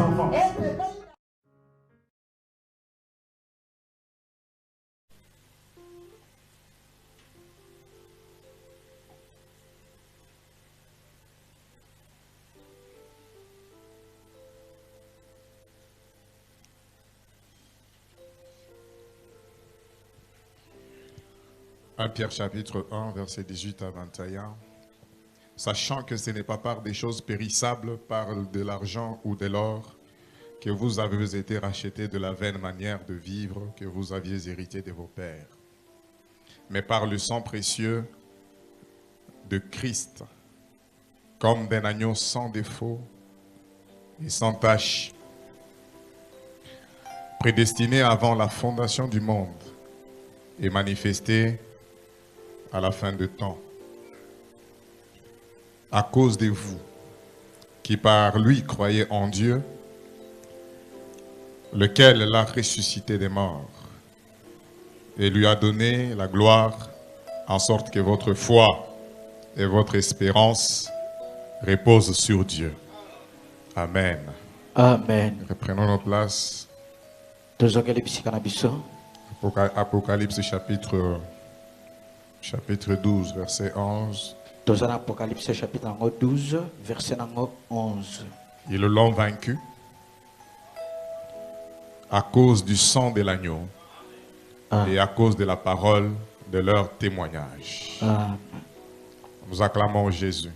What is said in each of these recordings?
enfants. Pierre chapitre 1, versets 18 à 21. Sachant que ce n'est pas par des choses périssables, par de l'argent ou de l'or, que vous avez été rachetés de la vaine manière de vivre que vous aviez hérité de vos pères, mais par le sang précieux de Christ, comme d'un agneau sans défaut et sans tache, prédestiné avant la fondation du monde et manifesté à la fin de temps, à cause de vous, qui par lui croyez en Dieu, lequel l'a ressuscité des morts, et lui a donné la gloire, en sorte que votre foi et votre espérance reposent sur Dieu. Amen. Amen. Reprenons nos places. Apocalypse chapitre 12, verset 11. Apocalypse chapitre 12, verset 11. Ils l'ont vaincu à cause du sang de l'agneau et à cause de la parole de leur témoignage. Nous acclamons Jésus.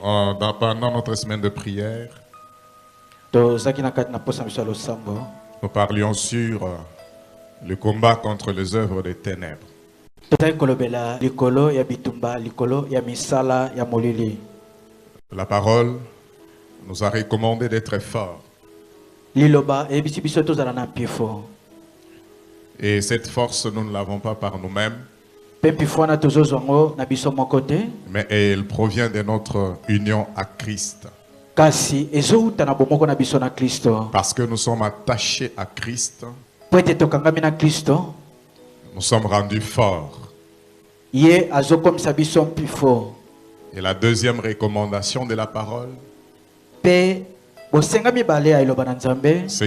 Pendant notre semaine de prière, nous parlions sur le combat contre les œuvres des ténèbres. La parole nous a recommandé d'être forts. Et cette force, nous ne l'avons pas par nous-mêmes, mais elle provient de notre union à Christ. Parce que nous sommes attachés à Christ, nous sommes rendus forts. Et la deuxième recommandation de la parole, c'est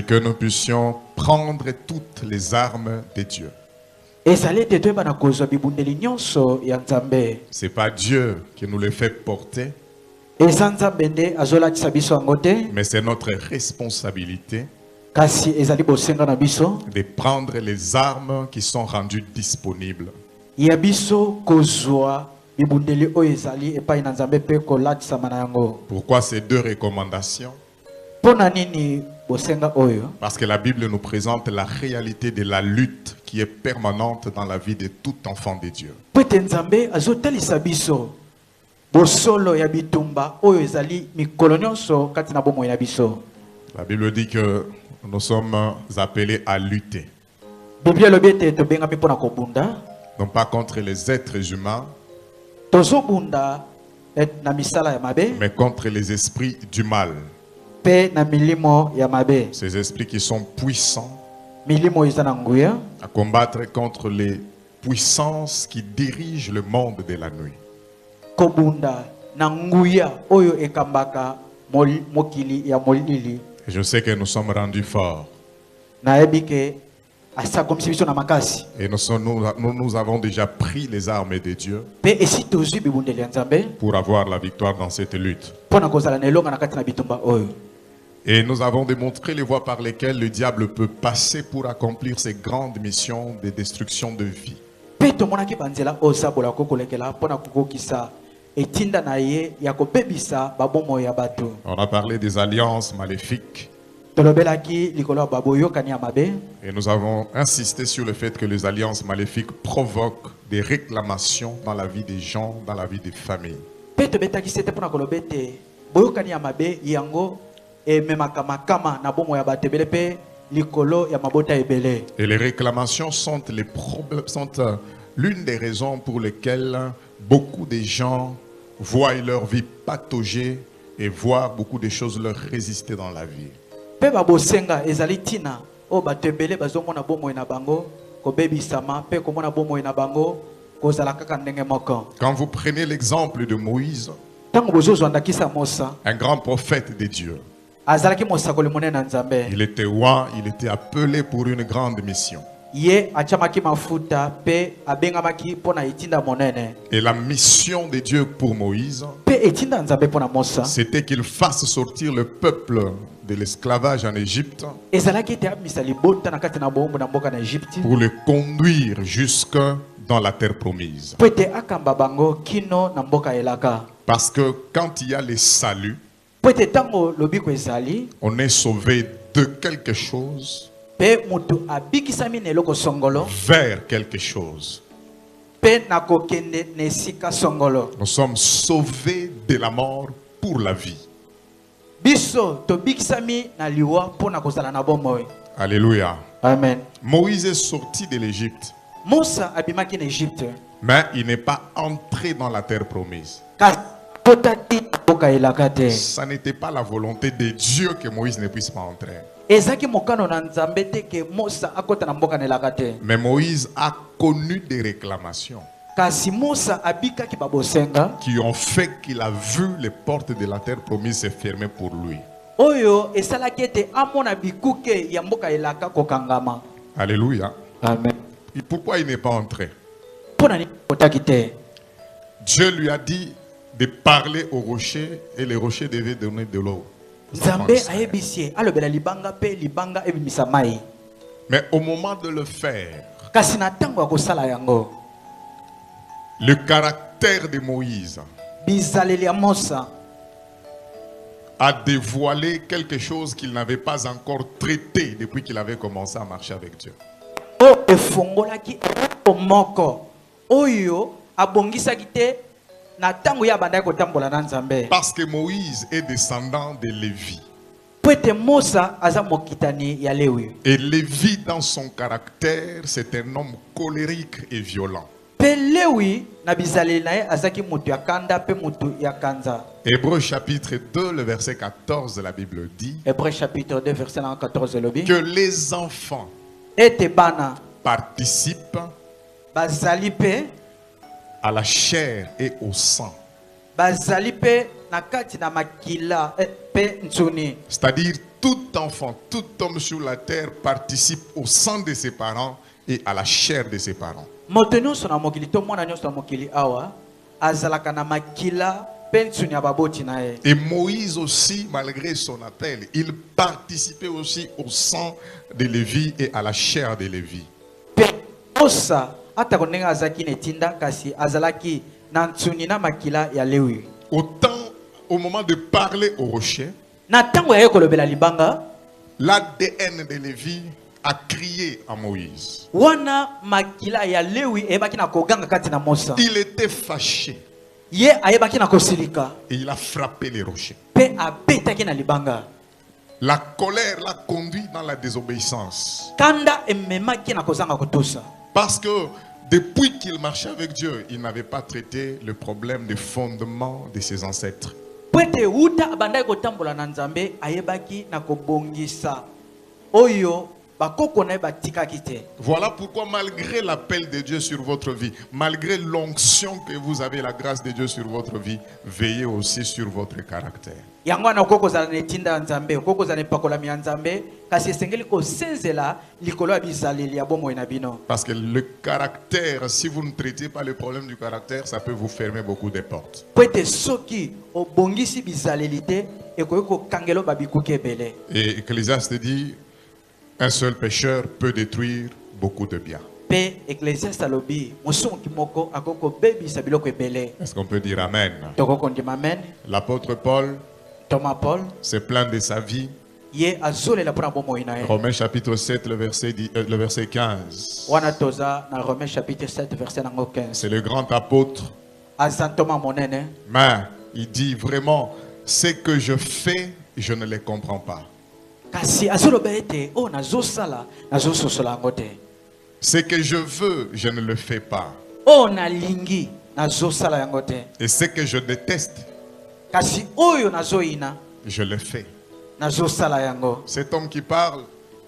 que nous puissions prendre toutes les armes de Dieu. C'est pas Dieu qui nous les fait porter, mais c'est notre responsabilité de prendre les armes qui sont rendues disponibles. Pourquoi ces deux recommandations? Parce que la Bible nous présente la réalité de la lutte qui est permanente dans la vie de tout enfant de Dieu. La Bible dit que nous sommes appelés à lutter. Non pas contre les êtres humains, mais contre les esprits du mal. Ces esprits qui sont puissants à combattre contre les puissances qui dirigent le monde de la nuit. Et je sais que nous sommes rendus forts. Et nous avons déjà pris les armes de Dieu pour avoir la victoire dans cette lutte. Et nous avons démontré les voies par lesquelles le diable peut passer pour accomplir ses grandes missions de destruction de vie. On a parlé des alliances maléfiques. Et nous avons insisté sur le fait que les alliances maléfiques provoquent des réclamations dans la vie des gens, dans la vie des familles. Et les réclamations sont l'une des raisons pour lesquelles beaucoup de gens voient leur vie patauger et voient beaucoup de choses leur résister dans la vie. kozala kaka ndenge moko. Quand vous prenez l'exemple de Moïse, Tango bozozwandakisa Mosa, un grand prophète de Dieu, azalaki mosakoli monene na Nzambe. il était roi, il était appelé pour une grande mission. Ye achamaki mafuta pe abengamaki pona itinda monene. Et la mission de Dieu pour Moïse, Pe itinda Nzambe pona Mosa. c'était qu'il fasse sortir le peuple de l'esclavage en Égypte Ezalaki te amisa libota na kati na bombo na mboka na Egypte. pour le conduire jusque dans la terre promise. Po ete akamba bango kino na mboka elaka. Parce que quand il y a le salut, Po ete tango lobiko ezali, on est sauvé de quelque chose pe mutu abikisami na eloko songolo, vers quelque chose. pe nakokende na esika songolo. Nous sommes sauvés de la mort pour la vie. Biso tobikisami na liwa pona kozala na bomoi. Alléluia. Amen. Moïse est sorti de l'Égypte, Musa abimaki na Egypte. mais il n'est pas entré dans la terre promise. Kasi potati mboka elaka te. Ça n'était pas la volonté de Dieu que Moïse ne puisse pas entrer. Ezaki mokano na Nzambe te ke Musa akota na mboka na elaka te. Mais Moïse a connu des réclamations Kasi Musa abikaki babosenga. qui ont fait qu'il a vu les portes de la terre promise se fermer pour lui. Oyo esalaki ete amona bikuke ya mboka elaka kokangama. Alléluia. Amen. Et pourquoi il n'est pas entré? Pona ni potaki te. Dieu lui a dit de parler au rocher et le rocher devait donner de l'eau. Nzambe ayebisi alobela libanga pe libanga ebimisa mai. Mais au moment de le faire, Kasi na tango ya kosala yango, le caractère de Moïse bizaleli ya Musa a dévoilé quelque chose qu'il n'avait pas encore traité depuis qu'il avait commencé à marcher avec Dieu. o efongolaki moko oyo abongisaki te na tango ya bandaki kotambola na Nzambe. Parce que Moïse est descendant de Lévi. Po ete Musa aza mokitani ya Lewi. Et Lévi, dans son caractère, c'est un homme colérique et violent. Pe Lewi na bizaleli na ye azaki mutu ya kanda pe mutu ya kanza. Hébreux chapitre 2, le verset 14 de la Bible dit Hébreux chapitre 2 verset 14 lobi. que les enfants Ete bana participent bazali pe à la chair et au sang. bazali pe na kati na makila pe ntsuni. C'est-à-dire tout enfant, tout homme sur la terre participe au sang de ses parents et à la chair de ses parents. Moto nyonso na mokili to mwana nyonso na mokili awa azalaka na makila pe ntsuni ya baboti na ye. Et Moïse aussi, malgré son appel, il participait aussi au sang de Lévi et à la chair de Lévi. Pe Musa atako ndenge azalaki na etinda kasi azalaki na ntsuni na makila ya Lewi. Autant au moment de parler au rocher, Na tango ya ye kolobela libanga, l'ADN de Lévi a crié à Moïse. wana makila ya Lewi eyebaki na koganga kati na Musa. Il était fâché Ye ayebaki na kosilika et il a frappé les rochers. pe abetaki na libanga. La colère l'a conduit dans la désobéissance. Kanda ememaki na kozanga kotusa. Parce que depuis qu'il marchait avec Dieu, il n'avait pas traité le problème des fondements de ses ancêtres. Po ete uta abandaki kotambola na Nzambe ayebaki na kobongisa oyo bakoko na ye batikaki te. Voilà pourquoi malgré l'appel de Dieu sur votre vie, malgré l'onction que vous avez, la grâce de Dieu sur votre vie, veillez aussi sur votre caractère. Yango wana okoki kozala na etinda ya Nzambe, okoki kozala na epakolami ya Nzambe, kasi esengeli kosenzela likolo ya bizaleli ya bomoi na bino. Parce que le caractère, si vous ne traitez pas le problème du caractère, ça peut vous fermer beaucoup de portes. Po ete soki obongisi bizaleli te ekoki kokangela babikuki ebele. Et Ecclésiaste dit, un seul pécheur peut détruire beaucoup de biens. Pe Ecclésiaste alobi mosungi moko akoki kobebisa biloko ebele. Est-ce qu'on peut dire Amen? Tokoki kondima amen. L'apôtre Paul Thomas Paul se plaint de sa vie. ye azolela mpona bomoi na ye. Romains chapitre 7, le verset 15. Wana toza na Romains chapitre 7 verset nango 15. C'est le grand apôtre. Aza Thomas monene. Mais il dit vraiment, ce que je fais, je ne les comprends pas. Kasi azoloba ete o nazosala nazososola yango te. Ce que je veux, je ne le fais pas. O nalingi nazosala yango te. Et ce que je déteste, Kasi oyo nazoyina je le fais. nazosala yango. Cet homme qui parle,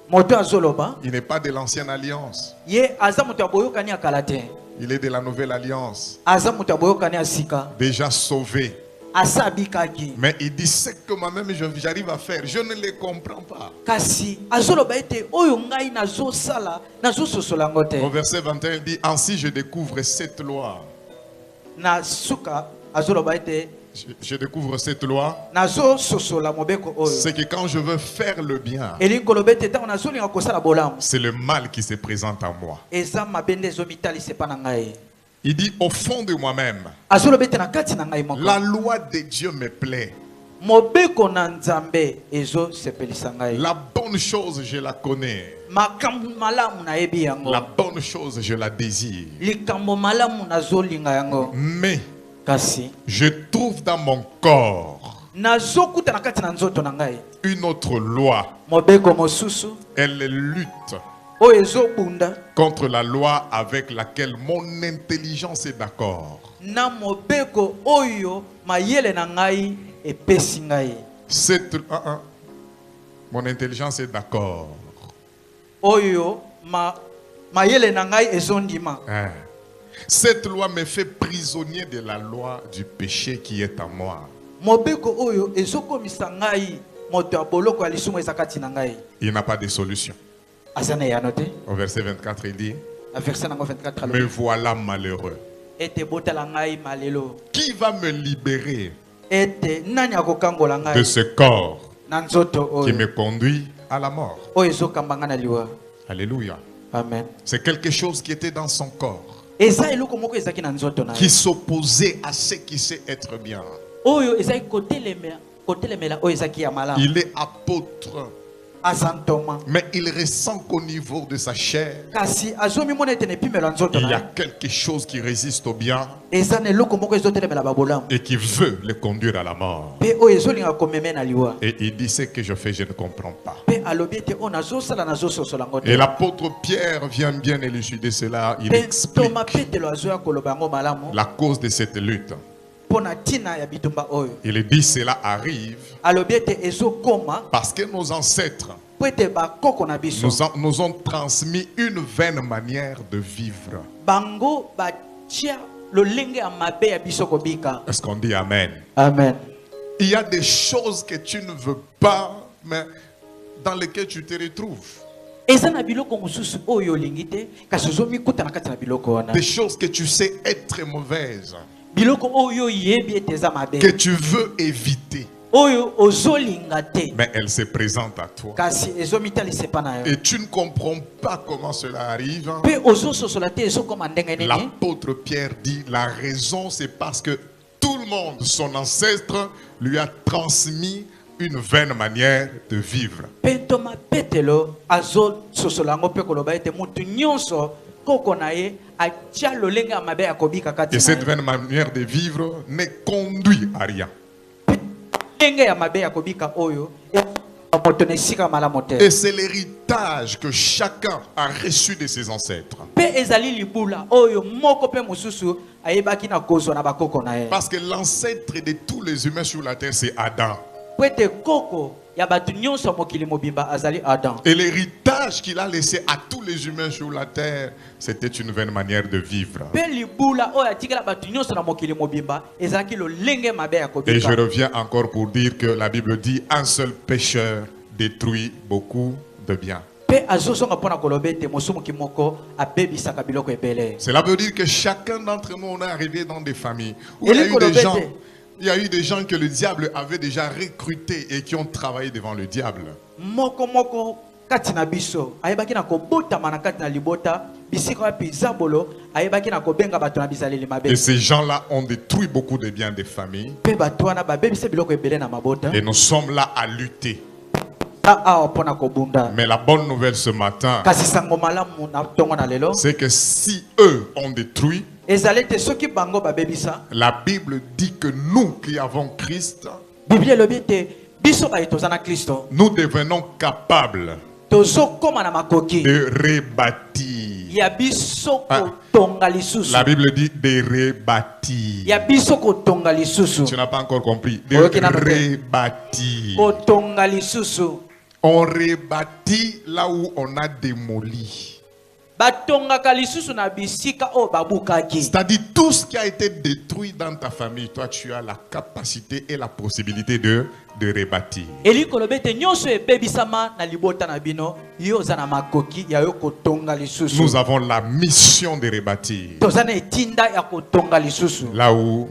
Moto azoloba il n'est pas de l'ancienne alliance. ye aza moto ya boyokani ya kala te. Il est de la nouvelle alliance, aza moto aboyokani ya sika déjà sauvé. asabikaki Mais il dit ce que moi-même j'arrive à faire, je ne les comprends pas. kasi azoloba ete oyo ngai nazosala nazososola yango te. Au verset 21, il dit, ainsi je découvre cette loi. Na suka azoloba ete Je découvre cette loi. nazososola mobeko oyo C'est que quand je veux faire le bien, elingi koloba ete ntango nazolinga kosala bolamu c'est le mal qui se présente à moi. eza mabe nde ezomitalisa epa na ngai. Il dit, au fond de moi-même, azoloba ete na kati na ngai moko la loi de Dieu me plaît. mobeko na nzambe ezosepelisa ngai. La bonne chose, je la connais. makambo malamu nayebi yango, La bonne chose, je la désire. likambo malamu nazolinga yango, Mais kasi je trouve dans mon corps nazokuta na kati na nzoto na ngai une autre loi. mobeko mosusu Elle lutte oyo ezobunda contre la loi avec laquelle mon intelligence est d'accord. na mobeko oyo mayele na ngai epesi ngai. Mon intelligence est d'accord. Oyo mayele na ngai ezondima. Cette loi me fait prisonnier de la loi du péché qui est en moi. Mobeko oyo ezokomisa ngai moto ya boloko ya lisumu eza kati na ngai. Il n'a pas de solution. Azana ya note. Au verset 24, il dit, Verset 24. me voilà malheureux. Ete botala ngai malelo. Qui va me libérer Ete nani akokangola ngai de ce corps na nzoto qui oyo me conduit à la mort? oyo ezokambanga na liwa. Alléluia. Amen. C'est quelque chose qui était dans son corps, Eza eloko moko ezaki na nzoto na qui ye. s'opposait à ce qui sait être bien. Oyo ezaki kotelemela oyo ezaki ya malamu. Il est apôtre, Azantoma. mais il ressent qu'au niveau de sa chair, Kasi azomi mona ete nepimelo ya nzoto il y na a ye. quelque chose qui résiste au bien Eza na eloko moko ezotelemela babolamu. et qui veut le conduire à la mort. Pe oyo ezolinga komeme na liwa. Et il dit, ce que je fais, je ne comprends pas. Pe alobi ete oyo nazosala nazososola yango Et te. l'apôtre Pierre vient bien élucider cela. Il Pe explique toma petelo azoya koloba yango malamu la cause de cette lutte. mpona ntina ya bitumba oyo. Il dit, cela arrive Alobi ete ezokoma parce que nos ancêtres po ete bakoko na biso nous ont transmis une vaine manière de vivre. bango batia lolenge ya mabe ya biso kobika. Est-ce qu'on dit Amen? Amen. Il y a des choses que tu ne veux pas, mais dans lesquelles tu te retrouves. Eza na biloko mosusu oyo olingi te kasi ozomikuta na kati na biloko wana. Des choses que tu sais être mauvaises, Biloko oyo oyebi ete eza mabe que tu veux éviter, oyo ozolinga te mais elles se présentent à toi. kasi ezomitalisa epa na yo. Et tu ne comprends pas comment cela arrive. Pe ozososola te ezokoma ndenge nini. L'apôtre Pierre dit, la raison c'est parce que tout le monde, son ancêtre, lui a transmis une vaine manière de vivre. Pe ntoma petelo azososola yango mpe koloba ete mutu nyonso koko na ye atia lolenge ya mabe ya kobika kati Et na cette ye. vaine manière de vivre ne conduit à rien. Lolenge ya mabe ya kobika oyo moto na esika malamu te. Et c'est l'héritage que chacun a reçu de ses ancêtres. Pe ezali libula oyo moko pe mosusu ayebaki na kozwa na bakoko na ye. Parce que l'ancêtre de tous les humains sur la terre, c'est Adam. Po ete koko ya bato nyonso ya mokili mobimba azali Adam. Et l'héritage qu'il a laissé à tous les humains sur la terre, c'était une vaine manière de vivre. Pe libula oyo atikela bato nyonso na mokili mobimba ezalaki lolenge mabe ya Et je kobika. reviens encore pour dire que la Bible dit un seul pécheur détruit beaucoup de bien. Pe azosonga mpona koloba ete mosumuki moko abebisaka biloko ebele. Cela veut dire que chacun d'entre nous, on est arrivé dans des familles où Et les colobètes. il y a eu des gens que le diable avait déjà recrutés et qui ont travaillé devant le diable. Moko moko kati na biso ayebaki na kobotama na kati na libota bisika wapi zabolo ayebaki na kobenga bato na bizaleli mabe. Et ces gens-là ont détruit beaucoup de biens des familles. Pe bato wana babebisa biloko ebele na mabota. Et nous sommes là à lutter. Awa mpona kobunda. Mais la bonne nouvelle ce matin, Kasi sango malamu na tongo na lelo. c'est que si eux ont détruit, Ezali te soki bango babebisa. la Bible dit que nous qui avons Christ, Biblia elobi ete biso baye toza na Kristo nous devenons capables tozokoma na makoki de rebâtir. ya biso kotonga lisusu. La Bible dit de rebâtir. Ya biso kotonga lisusu. Tu n'as pas encore compris. De Ok, non, ok. rebâtir. Kotonga lisusu. On rebâtit là où on a démoli. batongaka lisusu na bisika o babukaki. C'est-à-dire tout ce qui a été détruit dans ta famille, toi tu as la capacité et la possibilité de rebâtir. Elikolo bete nyonso ebebisama na libota na bino yo za na makoki ya yo kotonga lisusu. Nous avons la mission de rebâtir. Tozana etinda ya kotonga lisusu. Là où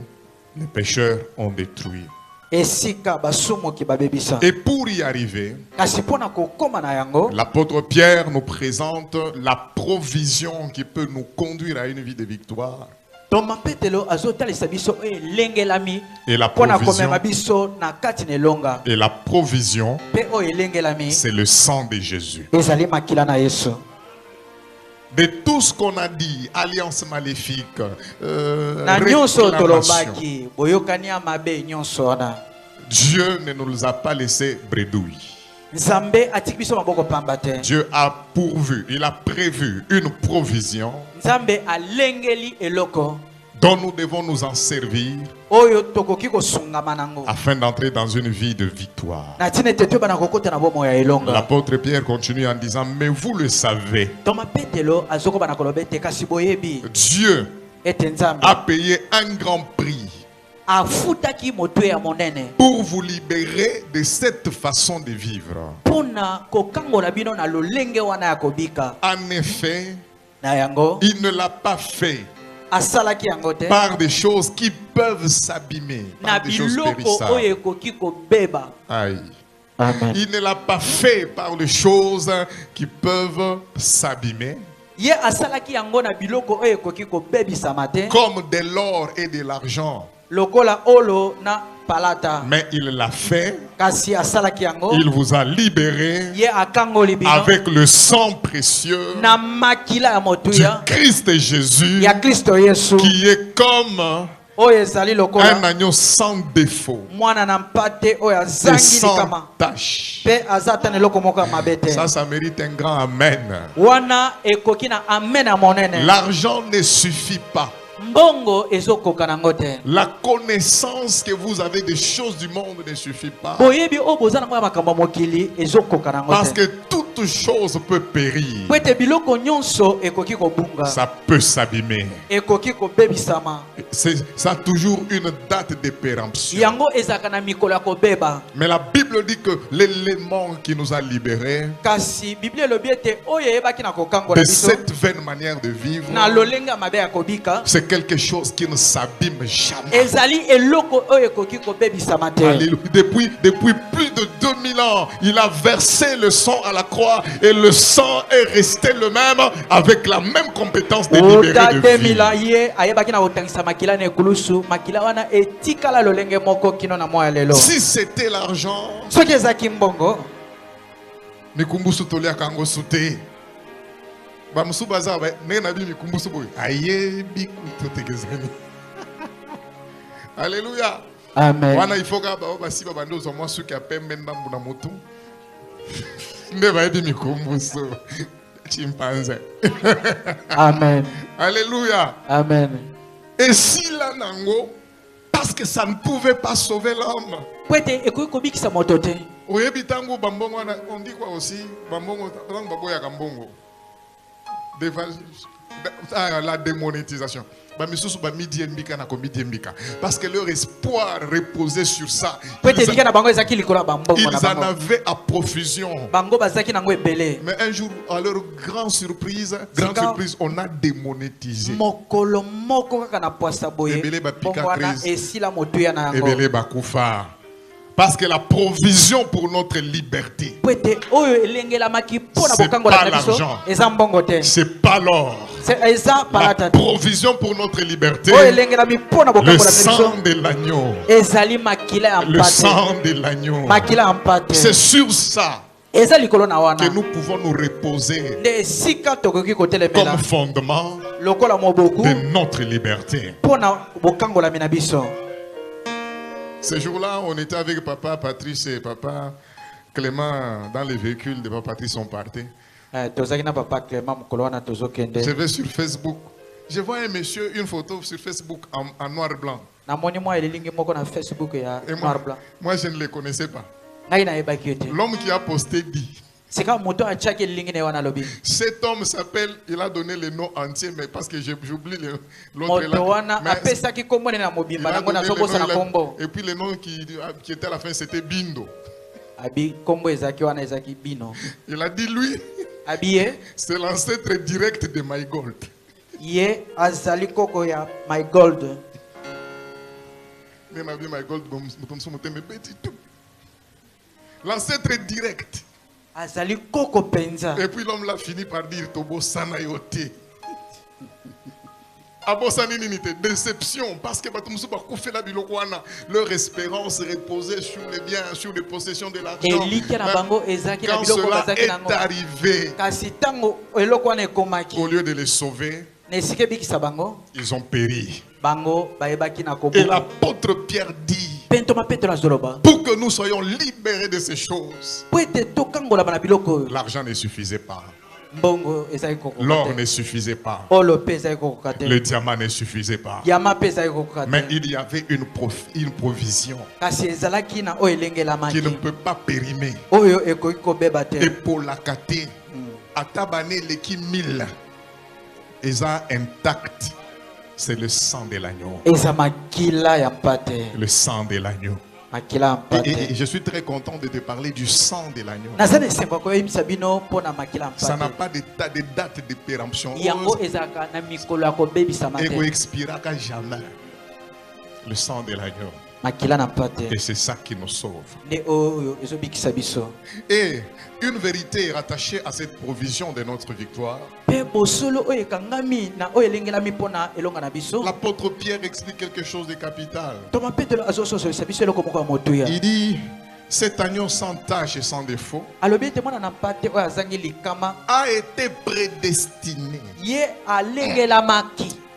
les pécheurs ont détruit. Esika basumo ki babebisa. Et pour y arriver, Kasi pona kokoma na yango, l'apôtre Pierre nous présente la provision qui peut nous conduire à une vie de victoire. Toma Petelo azotalisa biso elengelami Et la pona provision, komema biso na kati na elonga. et la provision, Pe o elengelami c'est le sang de Jésus. ezali makila na Yesu. De tout ce qu'on a dit, alliance maléfique, Na nyonso réclamation, tolobaki boyokani ya mabe nyonso wana. Dieu ne nous a pas laissé bredouilles. Nzambe atiki biso maboko pamba te. Dieu a pourvu, il a prévu une provision Nzambe alengeli eloko dont nous devons nous en servir oyo tokoki kosungama nango. afin d'entrer dans une vie de victoire. Na tine te bana kokota na bomo ya elonga. L'apôtre Pierre continue en disant, mais vous le savez, Toma Petelo azoko bana kolobete kasi boyebi Dieu ete Nzambe a payé un grand prix afutaki moto ya monene pour vous libérer de cette façon de vivre. pona kokangola bino na lolenge wana ya kobika. En effet, Na yango il ne l'a pas fait asalaki yango te par des choses qui peuvent s'abîmer, na par des choses biloko périssables. oyo ekoki kobeba. Aïe. Amen. Il ne l'a pas fait par des choses qui peuvent s'abîmer, Ye asalaki yango na biloko oyo ekoki kobebisama te comme de l'or et de l'argent. lokola olo na palata. Mais il l'a fait, Kasi asalaki yango il vous a libéré ye akangoli bino avec le sang précieux na makila ya du motuya Christ Jésus, ya Kristo Yesu qui est comme oyo ezali un lokola agneau sans défaut mwana na mpate oyo et azangi sans likama tache. pe aza ata na eloko moko ya mabe te. Ça mérite un grand amen. Wana ekoki na amen ya monene. L'argent ne suffit pas. Mbongo ezokoka nango te. La connaissance que vous avez des choses du monde ne suffit pas. Boyebi o boza nango ya makambo ya mokili ezokoka nango Parce te. que toute chose peut périr. Po ete biloko nyonso ekoki kobunga, Ça peut s'abîmer. ekoki kobebisama. Ça a toujours une date de péremption. Yango ezalaka na mikolo ya kobeba. Mais la Bible dit que l'élément qui nous a libérés Kasi Biblia elobi ete oyo eyebaki na kokangola de biso cette vaine manière de vivre, na lolenge ya mabe ya kobika c'est quelque chose qui ne s'abîme jamais. ezali eloko oyo ekoki kobebisama te. Alléluia. Depuis plus de 2000 ans, il a versé le sang à la croix et le sang est resté le même avec la même compétence de libérer Ota de 2000 vie. ye ayebaki na kotangisa makila na ekulusu makila wana etikala lolenge moko kino na moya lelo. Si c'était l'argent, Soki ezaki mbongo mikumbusu toliaka yango sute. Bamusu baza ba ne na bi mikumbusu boy. Ayebi kuto tegezani. Alléluia. amen. Wana ifoka ba basi ba bandozo mwa suki apembe ndambu na mutu. Nde ba yebi mikumbusu. Chimpanzé. Amen. Alléluia. Amen. Et si là nango, parce que ça ne pouvait pas sauver l'homme. Pwete ekoki kobikisa moto te. Oyebi tango bambongo wana, on dit quoi aussi? Bambongo tango baboya kambongo. La démonétisation. Bamisusu ba midi mbika na ko midi mbika. Parce que leur espoir reposait sur ça. Pwete dika na bango ezaki likolo bambongo na Ils en bango. avaient à profusion. Bango bazaki nango ebele. Mais un jour, à leur grande surprise, on a démonétisé. Mokolo moko kaka na poisa boye. Ebele ba pika Bongo wana crise. esila motuya na yango. Ebele bakufa. Parce que la provision pour notre liberté, Pwete oyo elengelamaki mpona c'est bokangola pas na biso l'argent. eza mbongo te. c'est pas l'or. Eza La palata te. provision pour notre liberté, Oyo elengelami mpona le bokangola na biso sang de l'agneau. ezali makila ya Le mpate. sang de l'agneau. Makila ya mpate. C'est sur ça Eza likolo na que wana. nous pouvons nous reposer Nde esika tokoki kotelemela comme fondement lokola moboku de notre liberté. mpona bokangolami na biso. Ce jour-là, on était avec papa Patrice et papa Clément dans les véhicules de papa Patrice sont partis. Tozaki na papa Clément mokolo wana tozokende. Je vais sur Facebook. Je vois un monsieur, une photo sur Facebook en noir et blanc. Namoni mwa elilingi moko na Facebook ya Et noir blanc. moi, je ne le connaissais pas. Ngai na yebaki ete. L'homme qui a posté dit, Cet homme s'appelle, il a donné le nom entier, mais parce que j'oublie l'autre là. Et puis le nom qui était à la fin, c'était Bindo. Il a dit lui, c'est l'ancêtre direct de My Gold. L'ancêtre direct. Et puis l'homme l'a fini par dire Tobo Sanayote. Déception, parce que leur espérance reposait sur les biens, sur les possessions de l'argent. Quand cela est arrivé, au lieu de les sauver, ils ont péri. Et l'apôtre Pierre dit, pour que nous soyons libérés de ces choses, l'argent ne suffisait pas. L'or ne suffisait pas. Le diamant ne suffisait pas. Mais il y avait une provision qui ne peut pas périmer. Et pour la kate, atabane leki 1000, eza intact. C'est le sang de l'agneau. Le sang de l'agneau. Et je suis très content de te parler du sang de l'agneau. Ça n'a pas de date de péremption. Et qu'on expirera jamais. Le sang de l'agneau. Et c'est ça qui nous sauve. Et une vérité est rattachée à cette provision de notre victoire. L'apôtre Pierre explique quelque chose de capital. Il dit, cet agneau sans tache et sans défaut a été prédestiné.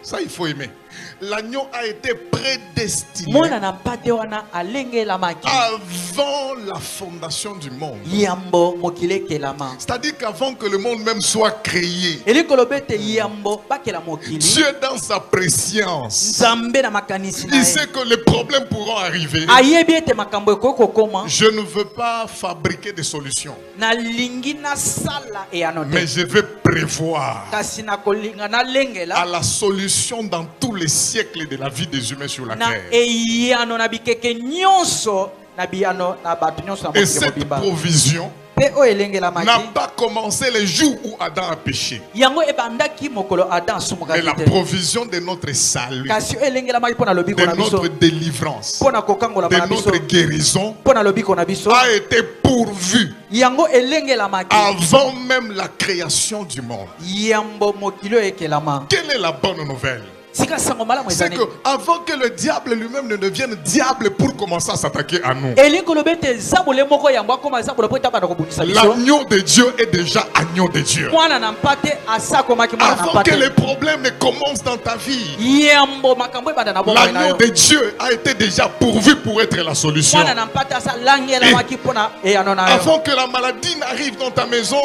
Ça, il faut aimer. L'agneau a été prédestiné avant la fondation du monde. C'est-à-dire qu'avant que le monde même soit créé, Dieu dans sa préscience, il sait que les problèmes pourront arriver. Je ne veux pas fabriquer des solutions, mais je vais prévoir à la solution dans tous les siècles de la vie des humains sur la terre. Et cette provision n'a pas commencé les jours où Adam a péché. Mais la provision de notre salut, de notre délivrance, de notre guérison a été pourvue avant même la création du monde. Quelle est la bonne nouvelle? C'est que avant que le diable lui-même ne devienne diable pour commencer à s'attaquer à nous, l'agneau de Dieu est déjà agneau de Dieu. Avant que les problèmes ne commencent dans ta vie, l'agneau de Dieu a été déjà pourvu pour être la solution. Et avant que la maladie n'arrive dans ta maison,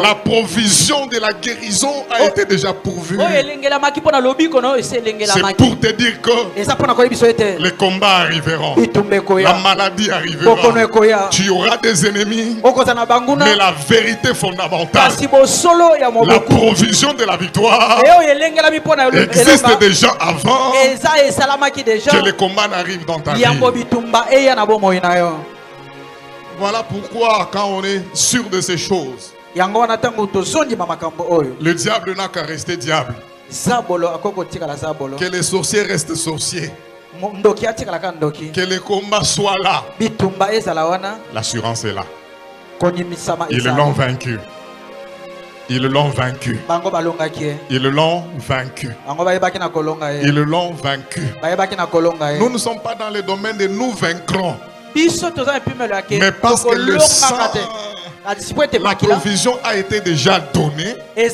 la provision de la guérison a été déjà pourvue. C'est pour te dire que les combats arriveront, la maladie arrivera, tu auras des ennemis, mais la vérité fondamentale, la provision de la victoire existe déjà avant que les combats n'arrivent dans ta vie. Voilà pourquoi quand on est sûr de ces choses, le diable n'a qu'à rester diable. Que les sorciers restent sorciers. Que les combats soient là. L'assurance est là. Ils l'ont vaincu. Ils l'ont vaincu. Ils l'ont vaincu. Ils l'ont vaincu. Nous ne sommes pas dans le domaine de nous vaincrons, mais parce que le sang, la provision a été déjà donnée. La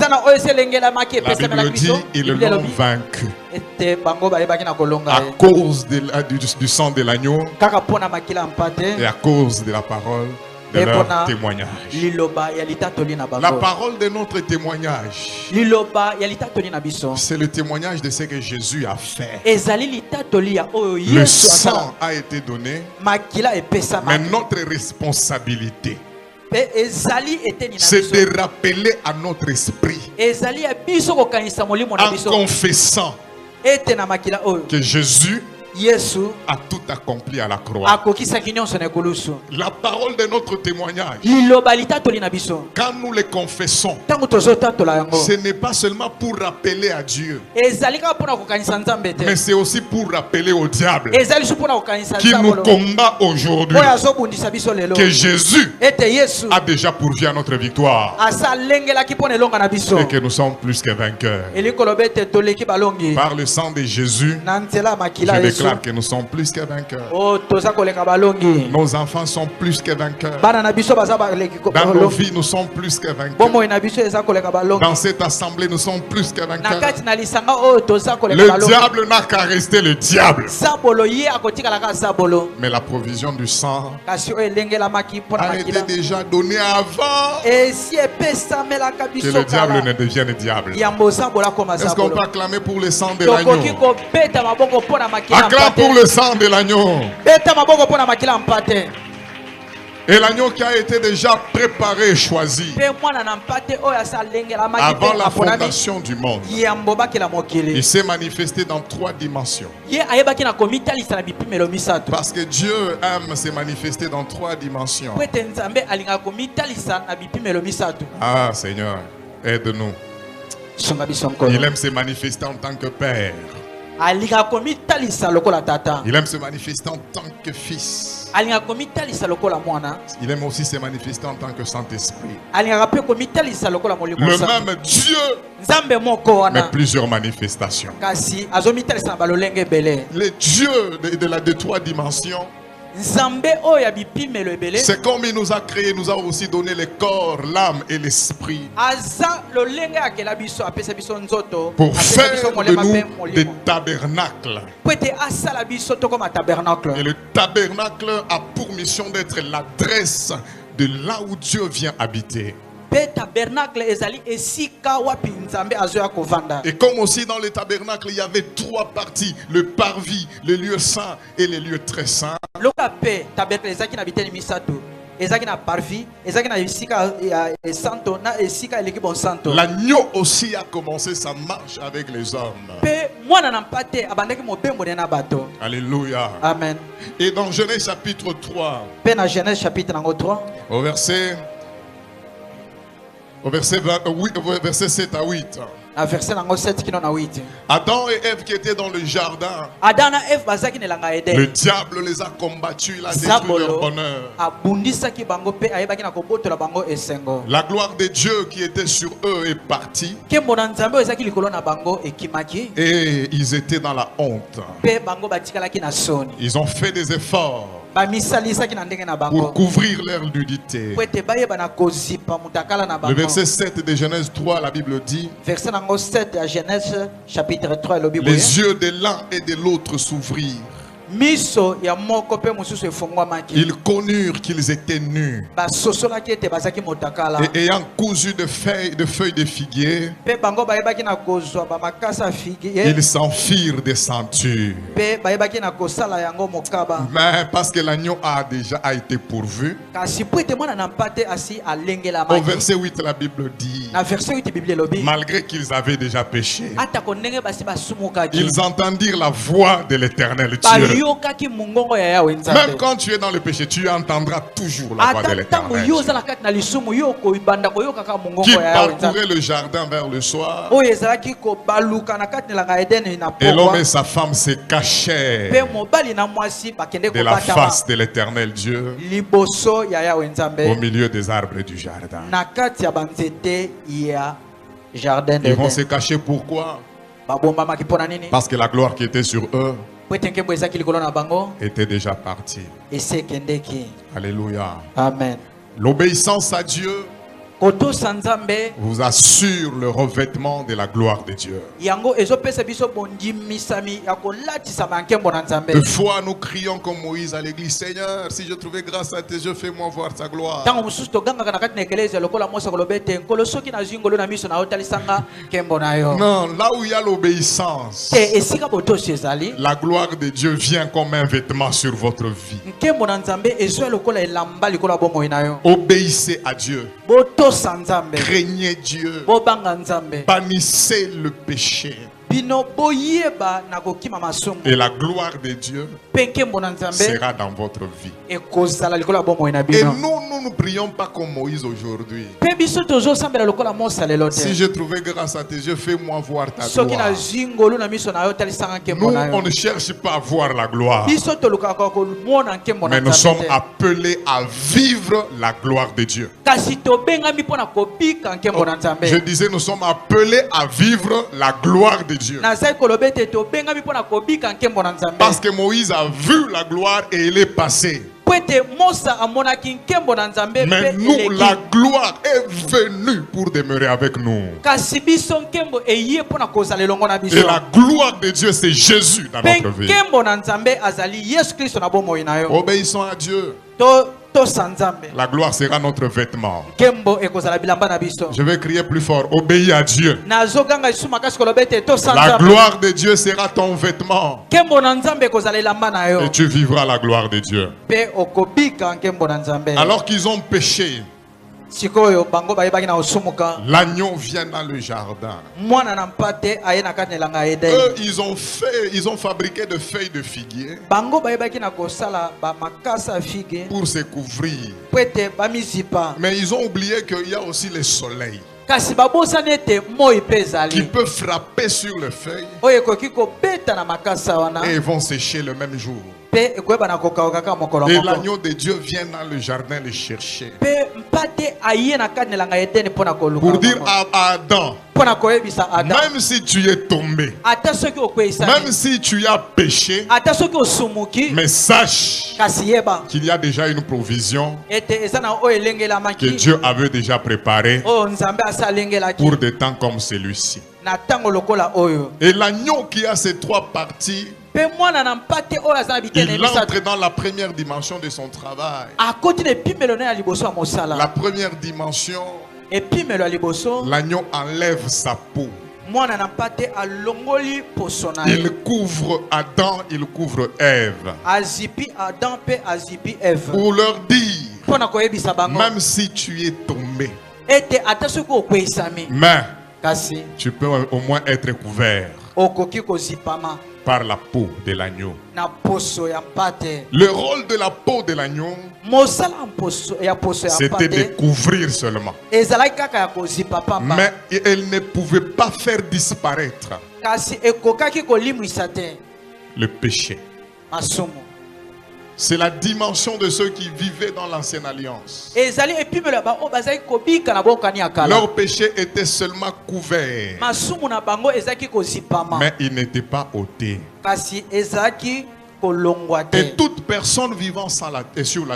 Bible dit ils l'ont vaincu à cause du sang de l'agneau et à cause de la parole de leur témoignage. La parole de notre témoignage, c'est le témoignage de ce que Jésus a fait. Le sang a été donné, mais notre responsabilité, c'est de rappeler à notre esprit, en confessant que Jésus a tout accompli à la croix. La parole de notre témoignage, quand nous les confessons, ce n'est pas seulement pour rappeler à Dieu, mais c'est aussi pour rappeler au diable qui nous combat aujourd'hui que Jésus a déjà pourvu à notre victoire et que nous sommes plus que vainqueurs. Par le sang de Jésus, je déclare que nous sommes plus que vainqueurs. Nos enfants sont plus que vainqueurs. Dans nos vies, nous sommes plus que vainqueurs. Dans cette assemblée, nous sommes plus que vainqueurs. Le diable n'a qu'à rester le diable. Mais la provision du sang a été déjà donnée avant que le diable ne devienne diable. Est-ce qu'on peut acclamer pour le sang de l'agneau? Acclame pour le sang de l'agneau. Et l'agneau qui a été déjà préparé et choisi avant la fondation du monde. Il s'est manifesté dans 3 dimensions. Parce que Dieu aime se manifester dans 3 dimensions. Ah Seigneur, aide-nous. Il aime se manifester en tant que Père. Il aime se manifester en tant que Fils. Il aime aussi se manifester en tant que Saint-Esprit. Le même Dieu, mais plusieurs manifestations. Le Dieu de 3 dimensions, c'est comme il nous a créé, nous a aussi donné le corps, l'âme et l'esprit pour faire de nous des tabernacles. Et le tabernacle a pour mission d'être l'adresse de là où Dieu vient habiter. Et comme aussi dans le tabernacle, il y avait 3 parties: le parvis, le lieu saint et le lieu très saint. L'agneau aussi a commencé sa marche avec les hommes. Alléluia. Amen. Et dans Genèse chapitre 3, au verset 7 à 8. Adam et Ève qui étaient dans le jardin, le diable les a combattus, il a détruit leur bonheur. La gloire de Dieu qui était sur eux est partie et ils étaient dans la honte. Ils ont fait des efforts pour couvrir leur nudité. Le verset 7 de Genèse 3, la Bible dit: les yeux de l'un et de l'autre s'ouvrirent. Ils connurent qu'ils étaient nus. Et ayant cousu de feuilles de figuier, ils s'enfirent des ceintures. Mais parce que l'agneau a déjà été pourvu, au verset 8 la Bible dit: malgré qu'ils avaient déjà péché, ils entendirent la voix de l'Éternel Dieu. Même quand tu es dans le péché, tu entendras toujours la voix de l'Éternel qui parcourait le jardin vers le soir. Et l'homme et sa femme se cachaient de la face de l'Éternel Dieu au milieu des arbres du jardin. Ils vont se cacher pourquoi? Parce que la gloire qui était sur eux était déjà partie. Alléluia. Amen. L'obéissance à Dieu kotosa nzambe vous assure le revêtement de la gloire de Dieu. yango ezopesa biso bondimisami ya kolatisama nkembo na nzambe. Des fois, nous crions comme Moïse à l'église, Seigneur, si je trouvais grâce à tes yeux, fais-moi voir ta gloire. Ntango mosusu togangaka na kati na ekelezia lokola Mose akoloba ete nkolo soki nazwi ngolu na miso na yo talisanga nkembo na yo. Non, là où il y a l'obéissance, te esika botosi ezali la gloire de Dieu vient comme un vêtement sur votre vie. nkembo na nzambe ezwa lokola elamba likolo ya bomoi na yo. Obéissez à Dieu. Botosa nzambe, Craignez Dieu. bobanga nzambe, Bannissez le péché. bino boyeba na kokima masumu. Et la gloire de Dieu Pe nkembo na nzambe sera dans votre vie. ekozala likolo ya bomoi na Et bino. nous ne prions pas comme Moïse aujourd'hui. Pe biso tozosambela lokola Mose lelo Si te. je trouvais grâce à tes yeux, fais-moi voir ta Soki gloire. nazwi ngolu na miso na yo talisanga nkembo Nous, na on yo. ne cherche pas à voir la gloire. Biso tolukaka komona nkembo na Mais nous sommes nzambe te. appelés à vivre la gloire de Dieu. Kasi tobengami mpona kobika nkembo na Je nzambe. disais, nous sommes appelés à vivre la gloire de Dieu. Nazali koloba ete tobengami mpona kobika nkembo na nzambe. Parce que Moïse a vu la gloire et il est passé. Po ete Mose amonaki nkembo na nzambe Mais mpe nous, eleki. la gloire est venue pour demeurer avec nous. Kasi biso nkembo eye mpona kozala elongo na Et biso. la gloire de Dieu, c'est Jésus dans Mpe notre vie. nkembo na nzambe azali Yesu Kristo na bomoi na yo. Obéissons à Dieu. Tosa nzambe. La gloire sera notre vêtement. Nkembo ekozala bilamba na biso. Je vais crier plus fort. Obéis à Dieu. Nazoganga lisusu makasi koloba ete tosa La nzambe. gloire de Dieu sera ton vêtement. Nkembo na nzambe ekozala elamba na yo. Et tu vivras la gloire de Dieu. Mpe okobika nkembo na nzambe. Alors qu'ils ont péché, Sikoyo bango bayebaki na osumuka. l'agneau vient dans le jardin. Mwana na mpate aye na kati na elanga ya Eden. Eux, ils ont fabriqué de feuilles de figuier Bango bayebaki na kosala ba makasa fige. pour se couvrir. Po ete bamizipa. Mais ils ont oublié qu'il y a aussi le soleil Kasi babosani ete moi mpe qui ezali. peut frapper sur les feuilles Oyo ekoki kobeta na makasa wana. et ils vont sécher le même jour. Mpe ekoyeba na kokauka kaka mokolo Et moko. l'agneau de Dieu vient dans le jardin les chercher Mpe mpate aye na kati na elanga ya Eden mpona koluka. pour dire à Adam, Mpona koyebisa Adam. même si tu es tombé, Ata soki okweyisani. même si tu as péché, Ata soki osumuki. mais sache Kasi yeba. qu'il y a déjà une provision Ete eza na oyo que elengelamaki. Dieu avait déjà préparée Oyo nzambe asalengelaki. pour des temps comme celui-ci. Na ntango lokola oyo. Et l'agneau qui a ces trois parties, Mpe mwana na mpate oyo aza na bitene il misato. entre dans la première dimension de son travail. Akoti na epimelo na ya liboso ya La mosala. première dimension, Epimelo ya liboso. l'agneau enlève sa peau. Mwana na mpate alongoli poso na ye. Il couvre Adam, il couvre Ève. Azipi Adam mpe azipi Eve. Pour leur dire, Mpona koyebisa bango. même si tu es tombé, Ete ata soki okweyisami. mais Kasi tu peux au moins être couvert okoki kozipama par la peau de l'agneau. na poso ya mpate. Le rôle de la peau de l'agneau, Mosala ya poso ya c'était de mpate. couvrir seulement. Ezalaki kaka ya kozipa pamba. Mais elle ne pouvait pas faire disparaître Kasi ekokaki kolimwisa te le péché. masumu. C'est la dimension de ceux qui vivaient dans l'ancienne alliance. Ezali epimelo ya bao bazali kobika na bokani ya kala. Leur péché était seulement couvert, Masumu na bango ezaki kozipama. mais il n'était pas ôté. Kasi ezaki kolongwa te. Et toute personne vivant sur la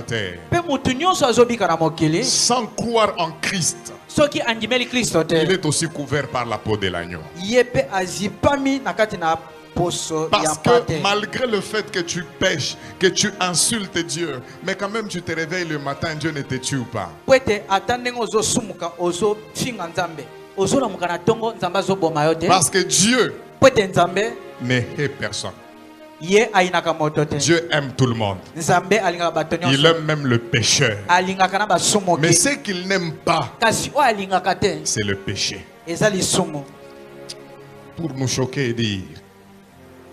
terre, Pe mutu nyonso azobika na mokili sans croire en Christ, soki andimeli Kristo il te. est aussi couvert par la peau de l'agneau. Ye pe azipami na kati na poso ya Parce que mpate. malgré le fait que tu pêches, que tu insultes Dieu, mais quand même tu te réveilles le matin, Dieu ne te tue pas. Po ete ata ndenge ozosumuka ozofinga nzambe ozolamuka na ntongo nzambe azoboma yo te. Parce que Dieu Po ete nzambe ne hait personne. ye ayinaka moto te. Dieu aime tout le monde. Nzambe alingaka bato Il nyonso. aime même le pécheur. Alingaka na Mais basumuki. ce qu'il n'aime pas, Kasi oyo alingaka te c'est le péché. eza lisumu. Pour nous choquer et dire,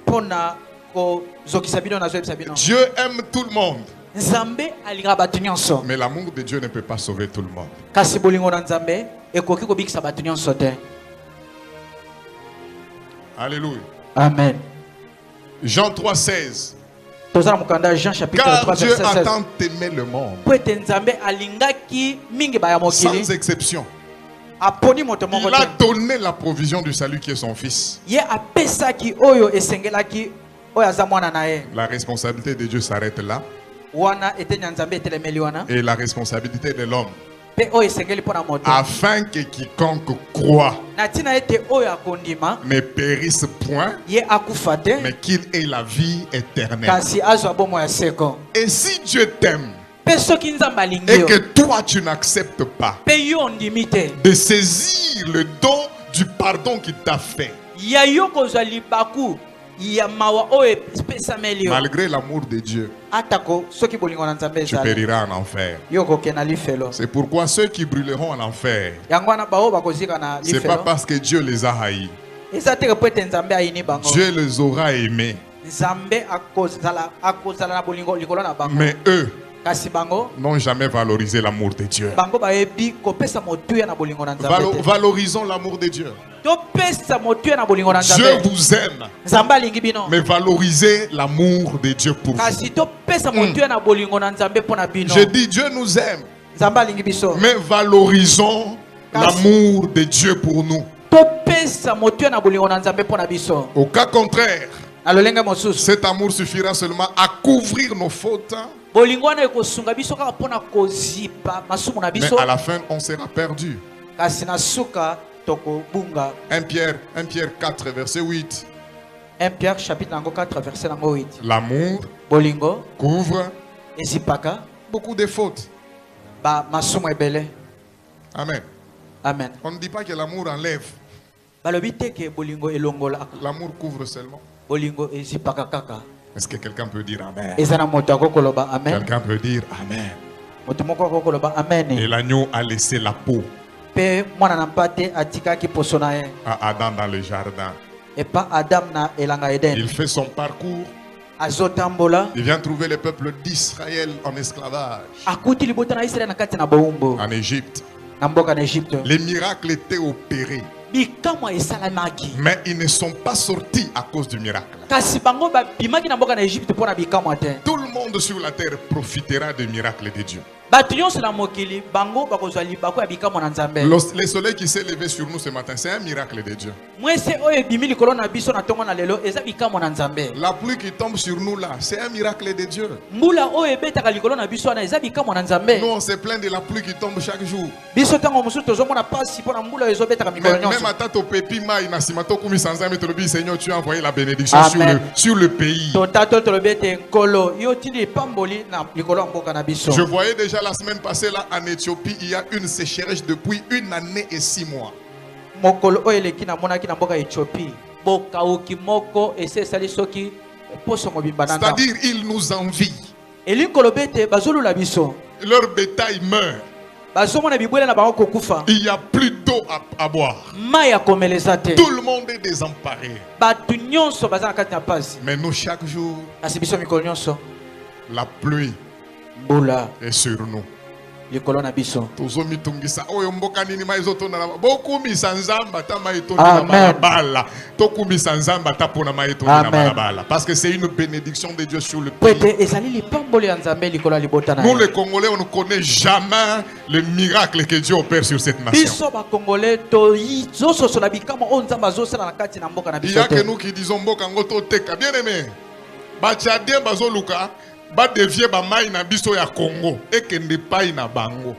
Mpona kozokisa bino nazoyebisa bino. Dieu aime tout le monde. Nzambe alingaka bato nyonso. Mais l'amour de Dieu ne peut pas sauver tout le monde. Kasi bolingo na nzambe ekoki kobikisa bato nyonso te. Alléluia. Amen. Jean 3,16. Toza na mokanda Jean chapitre Car 3 Dieu verset a 16. tant aimé le monde, Po ete nzambe alingaki mingi baya mokili. sans exception. Aponi moto moko Il a te. donné la provision du salut qui est son fils. Ye apesaki oyo esengelaki oyo aza mwana na ye. La responsabilité de Dieu s'arrête là. Wana eteni ya nzambe etelemeli wana. Et la responsabilité de l'homme, pe oyo esengeli mpo na moto afin que quiconque croit na ntina ete oyo akondima ne périsse point, ye akufa te mais qu'il ait la vie éternelle. kasi azwa bomoi ya seko. Et si Dieu t'aime Mpe soki nzambe alingi et yo que toi tu n'acceptes pas mpe yo ondimi te de saisir le don du pardon qu'il t'a fait, ya yo kozwa libaku ya mawa oyo epesameli yo malgré l'amour de Dieu, atako soki bolingo na nzambe tu ezali périras en enfer. yo kokenda lifelo. C'est pourquoi ceux qui brûleront en enfer, yango wana baoyo bakozika na c'est pas lifelo parce que Dieu les a haïs. eza teke po ete nzambe ayini bango. Dieu les aura aimés, nzambe akozala na bolingo likolo na bango mais eux kasi bango n'ont jamais valorisé l'amour de Dieu. bango bayebi kopesa motuya na bolingo na nzambe te. Valorisons l'amour de Dieu. topesa motuya na bolingo na Dieu nzambe. vous aime, nzambe alingi bino mais valorisez l'amour de Dieu pour vous. kasi topesa motuya na bolingo na nzambe mpo na bino. Je dis Dieu nous aime, nzambe alingi biso mais valorisons l'amour de Dieu pour nous. topesa motuya na bolingo na nzambe mpo na biso. Au cas contraire, na lolenge mosusu cet amour suffira seulement à couvrir nos fautes, bolingo wana ekosunga biso kaka mpo na kozipa masumu na mais biso à la fin on sera perdu. kasi na suka tokobunga. 1 Pierre 4 verset 8. 1 Pierre chapitre nango 4 verset nango 8. L'amour bolingo couvre ezipaka beaucoup de fautes. ba masumu ebele. Amen. Amen. On ne dit pas que l'amour enlève. balobi te ke bolingo elongolaka L'amour couvre seulement. bolingo ezipaka kaka. Est-ce que quelqu'un peut dire Amen? eza na moto akokoloba amen. Quelqu'un peut dire Amen. moto moko akokoloba Et amen. l'agneau a laissé la peau mpe mwana na mpate atikaki poso na ye à Adam dans le jardin. epa adam na elanga eden. Il fait son parcours. azotambola Il vient trouver le peuple d'Israël en esclavage akuti libota na israel na kati na bowumbu en Égypte. na mboka na egypte. Les miracles étaient opérés, bikamwa esalamaki mais ils ne sont pas sortis à cause du miracle. kasi bango babimaki na mboka na egypte mpo na bikamwa te. Tout le monde sur la terre profitera des miracles de Dieu. bato nyonso na mokili bango bakozwa libaku ya bikamwa na nzambe. Le soleil qui s'est levé sur nous ce matin, c'est un miracle de Dieu. mwese oyo ebimi likolo na biso na ntongo na lelo eza bikamwa na nzambe. La pluie qui tombe sur nous là, c'est un miracle de Dieu. mbula oyo ebetaka likolo na biso wana eza bikamwa na nzambe. Nous on se plaint de la pluie qui tombe chaque jour. biso ntango mosusu tozomona pasi mpo na mbula oyo ezobetaka mikolo Même nyonso. à Tato Pépi Maï, Nasimato Koumi Sanzame, te le dis, Seigneur, tu as envoyé la bénédiction sur le pays. totato tolobi ete nkolo yo tindi epamboli na likolo ya mboka na biso. Je voyais déjà la semaine passée là en Éthiopie, il y a une sécheresse depuis 1 année et 6 mois. mokolo oyo eleki namonaki na mboka ya ethiopie bokauki moko esi esali soki poso mobimba na nzambe. C'est-à-dire, ils nous envient. elingi koloba ete bazolula biso Leur bétail meurt. bazomona bibwele na bango kokufa Il n'y a plus d'eau à boire. mai ya komeleza te. Tout le monde est désemparé. bato nyonso baza na kati na pasi Mais nous, chaque jour, kasi biso mikolo nyonso la pluie mbula est sur nous. likolo na biso. tozomitungisa oyo mboka nini mai ezotonda na bokumisa nzambe ata mai etondi na Amen. balabala tokumisa nzambe ata mpona mai etondi na Amen. balabala parce que c'est une bénédiction de Dieu sur le po pays. ete ezali lipamboli ya nzambe likolo ya libota na Nous ye. les Congolais on ne connaît jamais le miracle que Dieu opère sur cette nation. biso bakongole tozososola bikamwa oyo nzambe azosala na kati na mboka na Il y biso a que te. nous qui disons mboka ngo toteka bien aimé bachadien bazoluka badevie bamai na biso ya Congo ekende pai na bango.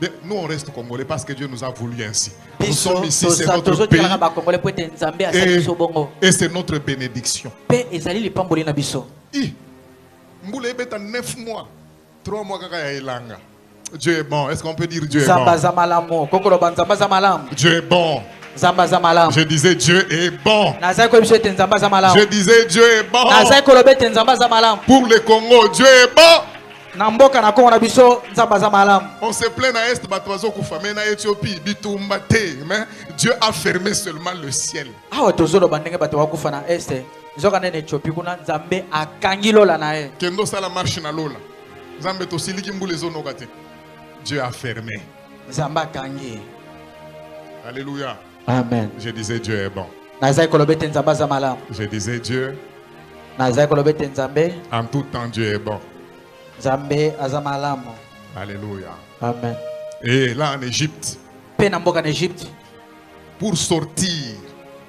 Mais nous on reste congolais parce que Dieu nous a voulu ainsi. Nous biso sommes ici, c'est notre pays tozotikalaka bakongole po ete nzambe asali biso bongo et c'est notre bénédiction. mpe ezali lipamboli na biso. Mbula ebeta 9 mois 3 mois kaka ya elanga. Dieu est bon. Est-ce qu'on peut dire Dieu est nzambe bon? aza malamu kokoloba nzambe aza malamu. Dieu est bon. nzambe aza malamu. Je disais Dieu est bon. nazali koyebiso ete nzambe aza malamu. Je disais Dieu est bon. nazali koloba ete nzambe aza malamu. Pour le Congo, Dieu est bon. na mboka na kongo na biso nzambe aza malamu. On se plaint à Est, Batoazo Koufame, na Éthiopie, Bitumba te. Mais Dieu a fermé seulement le ciel. awa tozoloba ndenge bato bakufa na este nzoka nene ethiopie kuna nzambe akangi lola na ye. Kendo sala marche na lola. Nzambe to siliki mbule zonoka te. Dieu a fermé. nzambe akangi. Alléluia. amen. Je disais Dieu est bon. nazali koloba ete nzambe aza malamu. Je disais Dieu, nazali koloba ete nzambe en tout temps Dieu est bon. nzambe aza malamu. Alléluia. amen. Et là en Égypte, mpe na mboka na egypte pour sortir,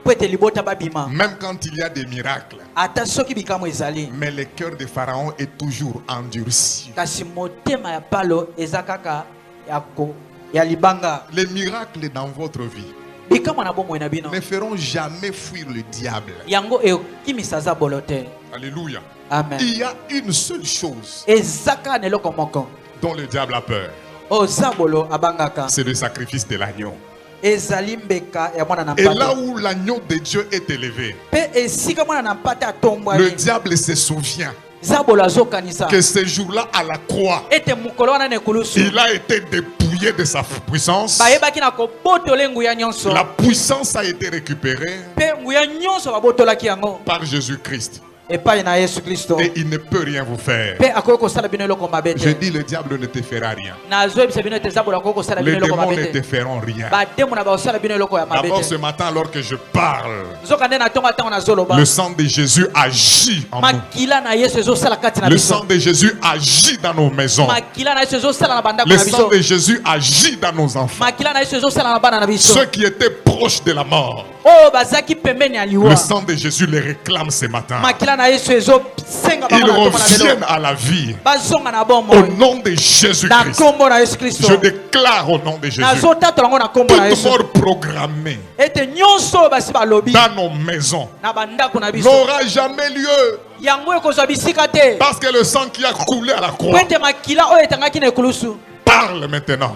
po ete libota babima même quand il y a des miracles, ata soki bikamwa ezali mais le cœur de Pharaon est toujours endurci. kasi motema ya palo eza kaka ya ya libanga Les miracles dans votre vie bikamwa na bomoi na bino ne feront jamais fuir le diable. yango ekimisa za bolo te. Alléluia. Amen. Il y a une seule chose ezaka na eloko moko dont le diable a peur. oyo za bolo abangaka C'est le sacrifice de l'agneau. ezali mbeka ya mwana na Et là mpate où l'agneau de Dieu est élevé, mpe esika mwana na mpate le atombwani diable se souvient za bolo azokanisa que ce jour-là à la croix, ete mokolo wana na ekulusu il a été dépouillé de sa puissance. bayebaki na kobotola nguya nyonso La puissance a été récupérée mpe nguya nyonso babotolaki yango par Jésus-Christ. epai na yesu kristo Et il ne peut rien vous faire. mpe akoki kosala bino eloko mabe Je te dis, le diable ne te fera rien. nazoyebisa bino ete za bolo akoki kosala Les bino eloko démons mabe ne te te feront rien. bademo na bakosala bino eloko ya mabe D'abord ce te matin, alors que je parle, nzoka nde na ntongo ntango nazoloba le sang de Jésus agit en nous. makila na yesu ezosala kati na Le biso sang de Jésus agit dans nos maisons. makila na yesu ezosala na bandako Le na sang biso de Jésus agit dans nos enfants. makila na yesu ezosala na bana na biso Ceux qui étaient proches de la mort, oyo bazalaki pembeni ya liwa le sang de Jésus les réclame ce matin. makila na yesu ezosenga Ils bango na ntongo na reviennent lelo à la vie bazonga na au bomoi nom de na Jésus-Christ. nkombo na yesu kristo Je déclare au nom de Jésus, nazotatola yango na nkombo na toute yesu mort programmée ete nyonso oyo basi balobi dans nos maisons na bandako na biso n'aura jamais lieu, yango ekozwa bisika te parce que le sang qui a coulé à la po croix ete makila oyo etangaki na ekulusu parle maintenant,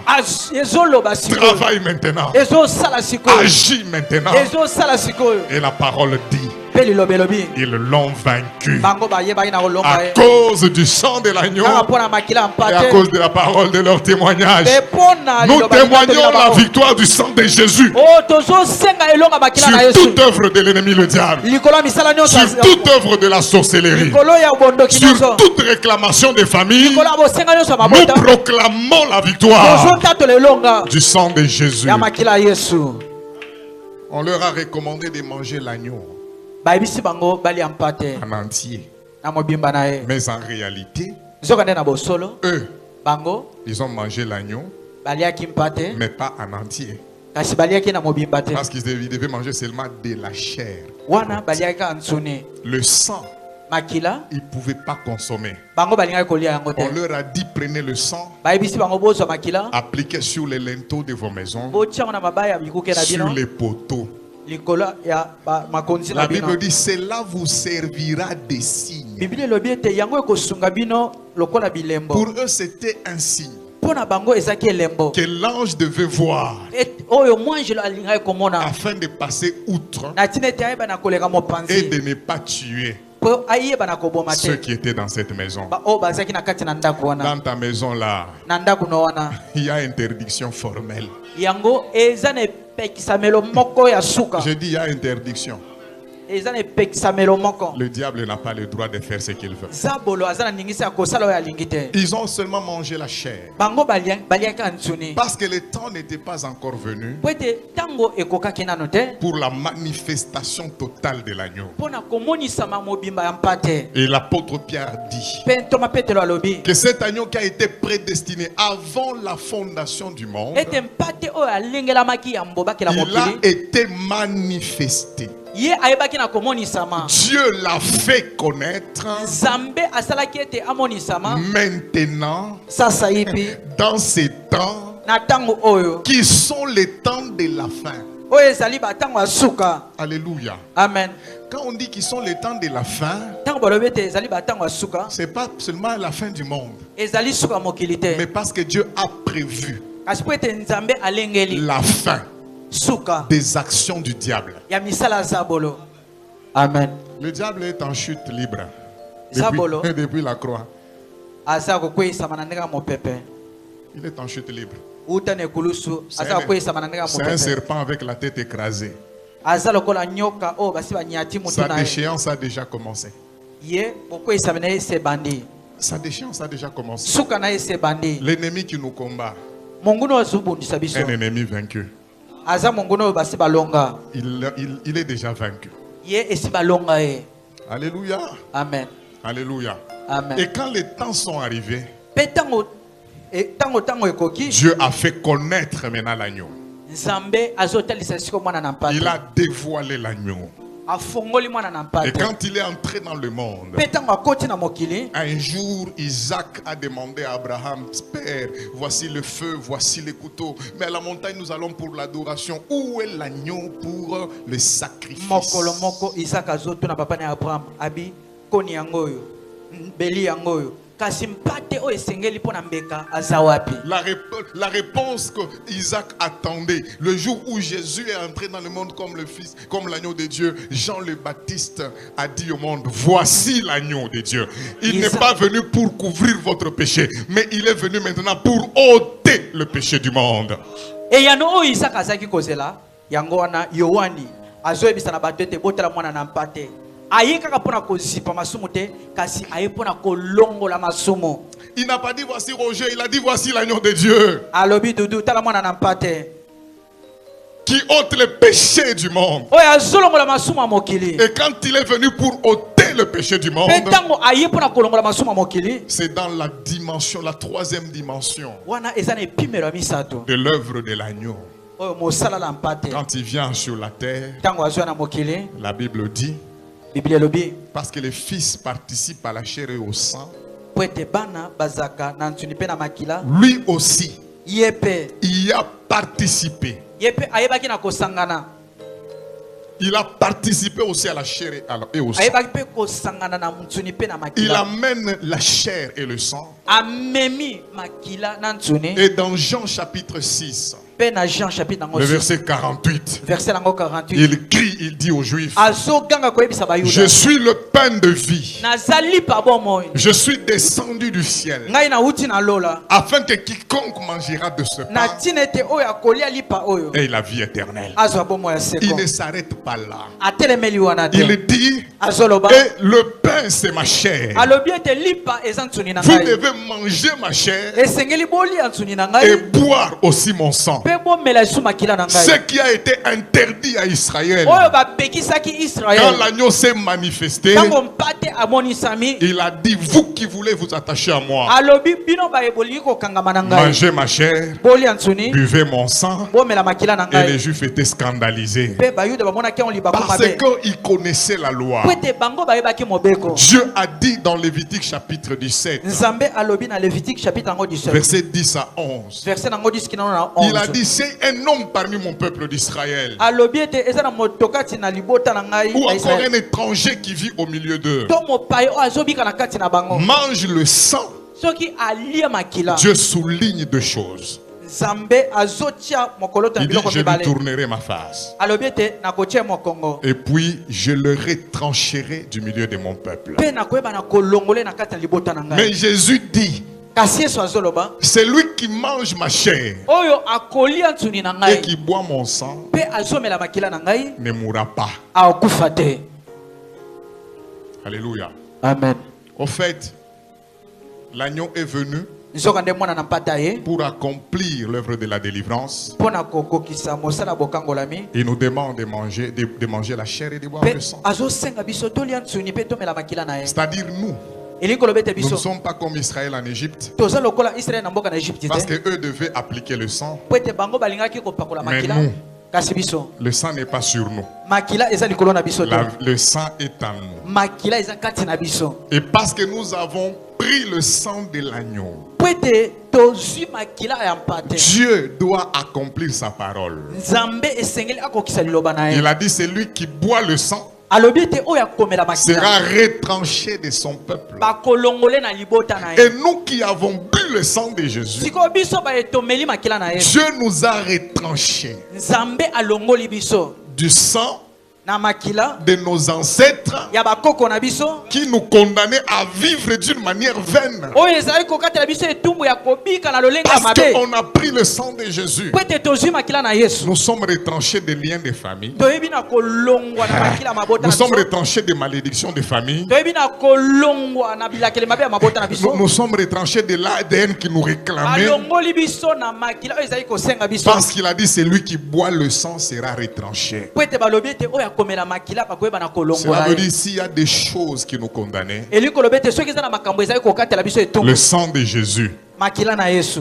ezoloba sikoyo travaille maintenant, ezosala sikoyo agit maintenant. ezosala sikoyo Et la parole dit, mpe lilobi elobi ils l'ont vaincu bango bayebaki na kolonga à ye cause du sang de l'agneau kaka mpo na makila ya et à mpate cause de la parole de leur témoignage. mpe mpo na Nous liloba litateli na témoignons la bango victoire du sang de Jésus oyo tozosenga elonga makila na sur yesu toute œuvre de l'ennemi, le diable, likolo ya misala nyonso sur toute œuvre de la sorcellerie, likolo ya bondoki sur nyonso toute réclamation des familles. likolo ya bosenga nyonso ya Nous mabota proclamons la victoire tozotatola elonga du sang de Jésus. ya makila ya yesu On leur a recommandé de manger l'agneau bayebisi bango balia mpate en entier. na mobimba na ye Mais en réalité, nzoka nde na bosolo eux, bango ils ont mangé l'agneau, baliaki mpate mais pas en entier. kasi baliaki na mobimba te Parce qu'ils devaient manger seulement de la chair. wana baliaki kaka nsuni Le sang, makila ils ne pouvaient pas consommer. bango balingaki kolia yango te On leur a dit, prenez le sang, bayebisi bango bozwa makila appliquez sur les linteaux de vos maisons, botiango na mabaya ya bikuke na sur bino les poteaux. likolo ya makonzi na La bino Bible dit, cela vous servira de signe. biblia elobi ete yango ekosunga bino lokola bilembo Pour eux, c'était un signe mpo na bango ezalaki elembo que l'ange devait voir oyo mwanjelo alingaki komona afin de passer outre na ntina ete ayeba na koleka et mopanzi de ne pas tuer mpo ayeba na koboma ceux te qui étaient dans cette maison. oyo bazalaki na kati na ndako wana Dans ta maison là, na ndako no wana il y a interdiction formelle. yango eza na epekisamelo moko ya suka Je dis, il y a interdiction. eza na epekisamelo moko Le diable n'a pas le droit de faire ce qu'il veut. zabolo aza na ndingisi ya kosala oyo alingi te Ils ont seulement mangé la chair. bango baliaki kaka nsuni Parce que le temps n'était pas encore venu po ete ntango ekokaki nano te pour la manifestation totale de l'agneau. mpo na komonisama mobimba ya mpate Et l'apôtre Pierre dit mpe ntoma petelo alobi que cet agneau qui a été prédestiné avant la fondation du monde, ete mpate oyo alengelamaki ya mbobakela il a mokili été manifesté. ye ayebaki na komonisama Dieu l'a fait connaître nzambe asalaki ete amonisama maintenant sasa hivi dans ces temps na ntango oyo qui sont les temps de la fin. oyo ezali bantango ya suka Alléluia. amen Quand on dit qu'ils sont les temps de la fin, ntango balobi ete ezali bantango ya suka c'est pas seulement la fin du monde, ezali suka mokili mais te parce que Dieu a prévu kasi mpo ete nzambe alengeli la fin suka des actions du diable. ya misala ya zabolo amen Le diable est en chute libre Zabolo. depuis la croix. aza kokweyisama na ndenge ya mopepe Il est en chute libre. uta na ekulusu aza kokweyisama na ndenge ya C'est un mopepe serpent avec la tête écrasée. aza lokola nyoka oyo basi banyati mutu Sa na ye déchéance a déjà commencé. ye kokweyisama na ye se ebandi Sa déchéance a déjà commencé. suka na ye se ebandi L'ennemi qui nous combat, mongunu oyo azobundisa biso un ennemi vaincu. aza mongunu oyo basi balonga Il est déjà vaincu. ye esi balonga ye Alléluia. amen Alléluia. amen Et quand les temps sont arrivés, mpe ntango ekoki Dieu a fait connaître maintenant l'agneau. nzambe azotalisa siko mwana na Il mpate a dévoilé l'agneau. Et quand il est entré dans le monde, un jour, Isaac a demandé à Abraham, Père, voici le feu, voici les couteaux. Mais à la montagne, nous allons pour l'adoration. Où est l'agneau pour le sacrifice? La réponse que Isaac attendait, le jour où Jésus est entré dans le monde comme le Fils, comme l'agneau de Dieu, Jean le Baptiste a dit au monde, voici l'agneau de Dieu. Il n'est pas venu pour couvrir votre péché, mais il est venu maintenant pour ôter le péché du monde. Et yano Isaac azaki kozela, yango wana Yohani azoyebisa na bato ete botela mwana na mpate. Ayekaka pona kozipa masumu te, kasi ayepona kolongola masumu. Il n'a pas dit voici Roger, il a dit voici l'agneau de Dieu. Alobi dudu tala mwana na mpate. Qui ôte le péché du monde. Oya zolongola masumu mokili. Et quand il est venu pour ôter le péché du monde, petango ayepona kolongola masumu mokili. C'est dans la dimension, la troisième dimension Wana ezana epimelo ya misato. De l'œuvre de l'agneau. Oyo mosala la mpate. Quand il vient sur la terre, tango azwa na mokili. La Bible dit, parce que les fils participent à la chair et au sang, lui aussi, il a participé. Il a participé aussi à la chair et au sang. Il amène la chair et le sang. Et dans Jean chapitre 6, le verset 48, il crie, il dit aux Juifs, je suis le pain de vie. Je suis descendu du ciel, afin que quiconque mangera de ce pain ait la vie éternelle. Il ne s'arrête pas là. Il dit, et le pain c'est ma chair. Vous devez manger ma chair et boire aussi mon sang. Ce qui a été interdit à Israël, quand l'agneau s'est manifesté, il a dit, vous qui voulez vous attacher à moi, mangez ma chair, buvez mon sang. Et les Juifs étaient scandalisés parce qu'ils connaissaient la loi. Dieu a dit dans Lévitique chapitre 17, verset 10 à 11, il a dit, c'est un homme parmi mon peuple d'Israël, ou encore un étranger qui vit au milieu d'eux, mange le sang. Dieu souligne deux choses. Il dit, je lui tournerai ma face, et puis je le retrancherai du milieu de mon peuple. Mais Jésus dit, c'est lui qui mange ma chair et qui boit mon sang ne mourra pas. Alléluia. Amen. Au fait, l'agneau est venu pour accomplir l'œuvre de la délivrance. Il nous demande de manger la chair et de boire le sang. C'est-à-dire nous ne sommes pas comme Israël en Égypte, parce qu'eux devaient appliquer le sang. Mais nous, le sang n'est pas sur nous. Le sang est en nous. Et parce que nous avons pris le sang de l'agneau, Dieu doit accomplir sa parole. Il a dit, c'est lui qui boit le sang sera retranché de son peuple. Et nous qui avons bu le sang de Jésus, Dieu nous a retranchés du sang de nos ancêtres qui nous condamnaient à vivre d'une manière vaine, parce qu'on a pris le sang de Jésus. Nous sommes retranchés des liens de famille. Nous sommes retranchés des malédictions de famille. Nous sommes retranchés de l'ADN qui nous réclamait, parce qu'il a dit, c'est lui qui boit le sang sera retranché. Cela veut dire, s'il y a des choses qui nous condamnaient, le sang de Jésus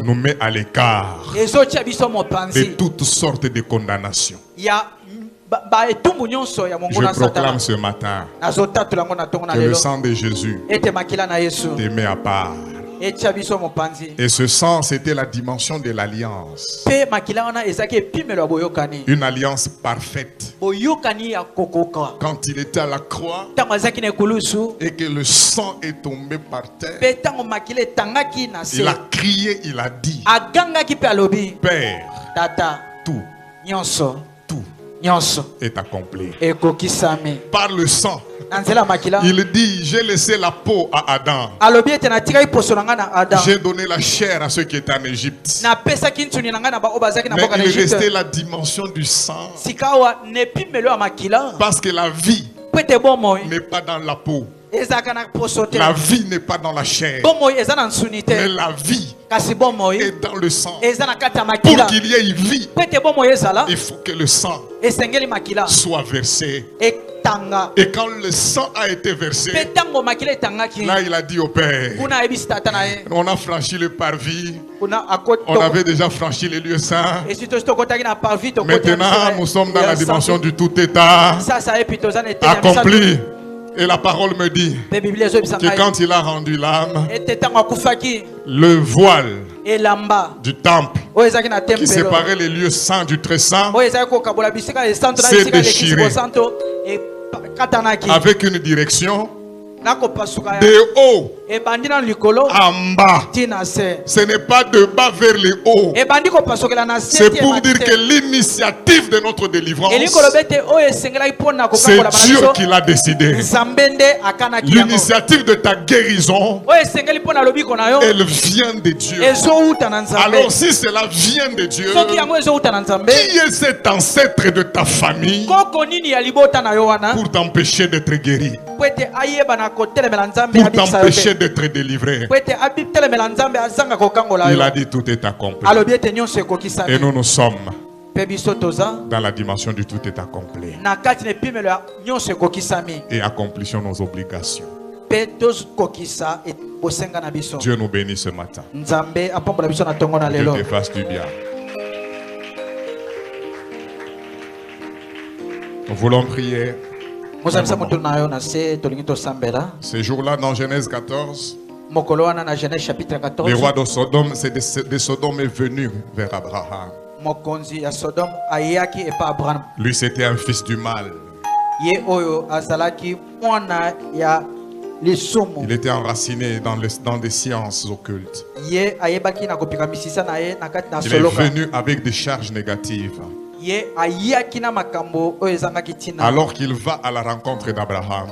nous met à l'écart de toutes sortes de condamnations. Je proclame ce matin que le sang de Jésus te met à part. Et ce sang, c'était la dimension de l'alliance. Une alliance parfaite. Quand il était à la croix et que le sang est tombé par terre, il a crié, il a dit, Père, tout est accompli. Par le sang, il dit, j'ai laissé la peau à Adam. J'ai donné la chair à ceux qui étaient en Égypte. Mais il restait la dimension du sang. Parce que la vie n'est pas dans la peau. La vie n'est pas dans la chair. Mais la vie est dans le sang. Pour qu'il y ait vie, il faut que le sang soit versé. Et quand le sang a été versé, là il a dit au Père, on a franchi le parvis, on avait déjà franchi les lieux saints. Maintenant nous sommes dans la dimension du tout état accompli. Et la parole me dit que quand il a rendu l'âme, le voile du temple qui séparait les lieux saints du très saint s'est déchiré avec une direction de haut en bas. Ce n'est pas de bas vers le haut. C'est pour dire que l'initiative de notre délivrance, c'est Dieu qui l'a décidé. L'initiative de ta guérison, elle vient de Dieu. Alors si cela vient de Dieu, qui est cet ancêtre de ta famille pour t'empêcher d'être guéri, pour t'empêcher d'être délivré? Il a dit tout est accompli. Et nous nous sommes dans la dimension du tout est accompli. Et accomplissons nos obligations. Dieu nous bénit ce matin. Dieu te fasse du bien. Nous voulons prier. Ce jour-là, dans Genèse 14, le roi de Sodome est venu vers Abraham. Lui, c'était un fils du mal. Il était enraciné dans des sciences occultes. Il est venu avec des charges négatives. Alors qu'il va à la rencontre d'Abraham,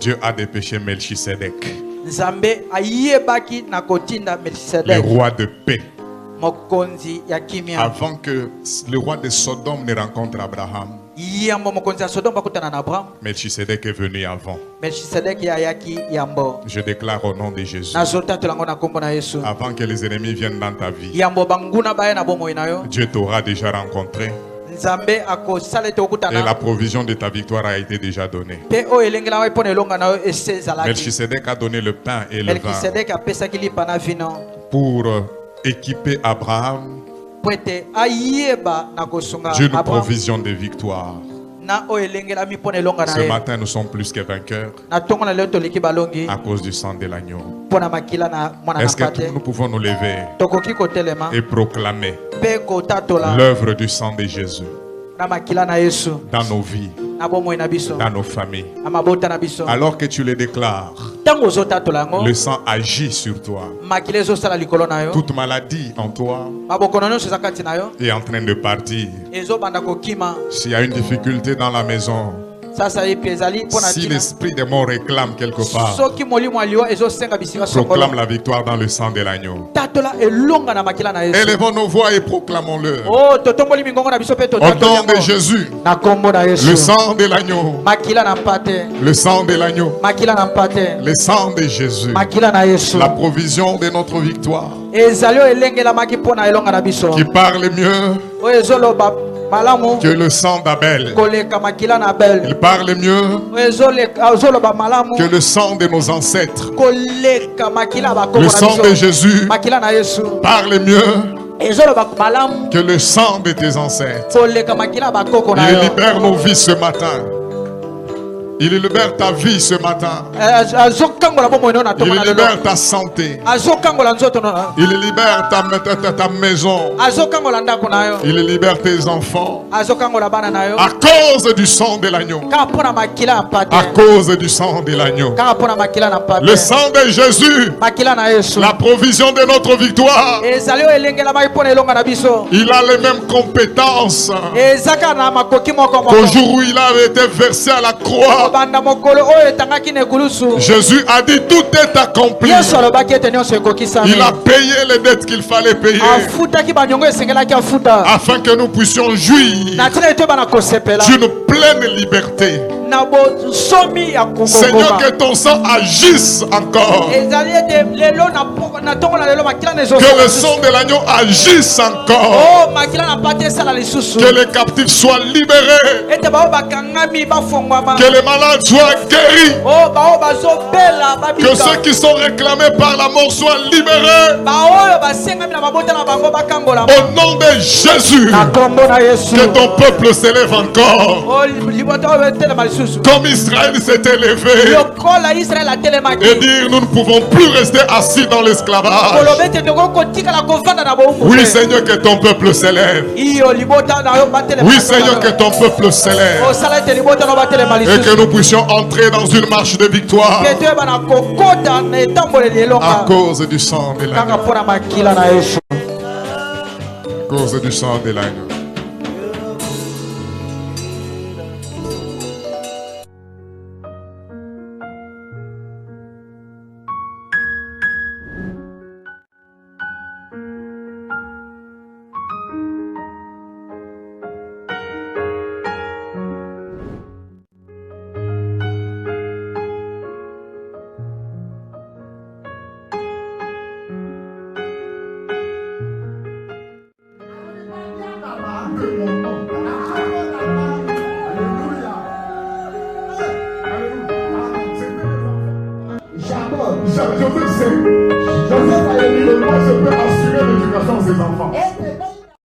Dieu a dépêché Melchisedec, le roi de paix. Avant que le roi de Sodome ne rencontre Abraham, Melchisedec est venu avant. Je déclare au nom de Jésus, avant que les ennemis viennent dans ta vie, Dieu t'aura déjà rencontré. Et la provision de ta victoire a été déjà donnée. Melchisedec a donné le pain et le vin pour équiper Abraham d'une provision de victoire. Ce matin, nous sommes plus que vainqueurs à cause du sang de l'agneau. Est-ce que nous pouvons nous lever et proclamer l'œuvre du sang de Jésus dans nos vies, dans nos familles? Alors que tu les déclares, le sang agit sur toi. Toute maladie en toi est en train de partir. S'il y a une difficulté dans la maison, si l'esprit de mort réclame quelque part, proclame la victoire dans le sang de l'agneau. Élevons nos voix et proclamons-le. Au nom de Jésus, le sang de l'agneau, le sang de l'agneau, le sang de Jésus, la provision de notre victoire, qui parle mieux que le sang d'Abel. Il parle mieux que le sang de nos ancêtres. Le sang de Jésus parle mieux Que le sang de tes ancêtres, il libère nos vies ce matin. Il libère ta vie ce matin. Il libère ta santé. Il libère ta maison. Il libère tes enfants. À cause du sang de l'agneau. À cause du sang de l'agneau. Le sang de Jésus. La provision de notre victoire. Il a les mêmes compétences qu'au jour où il avait été versé à la croix. Jésus a dit tout est accompli. Il a payé les dettes qu'il fallait payer afin que nous puissions jouir d'une pleine liberté. Seigneur, que ton sang agisse encore. Que le sang de l'agneau agisse encore. Que les captifs soient libérés. Que les malades soient guéris. Que ceux qui sont réclamés par la mort soient libérés. Au nom de Jésus, que ton peuple s'élève encore. Comme Israël s'est élevé et dire nous ne pouvons plus rester assis dans l'esclavage. Oui Seigneur, que ton peuple s'élève. Oui Seigneur, que ton peuple s'élève. Et que nous puissions entrer dans une marche de victoire à cause du sang de l'agneau. À cause du sang de l'agneau. Je veux dire, moi je peux assurer l'éducation de ses enfants.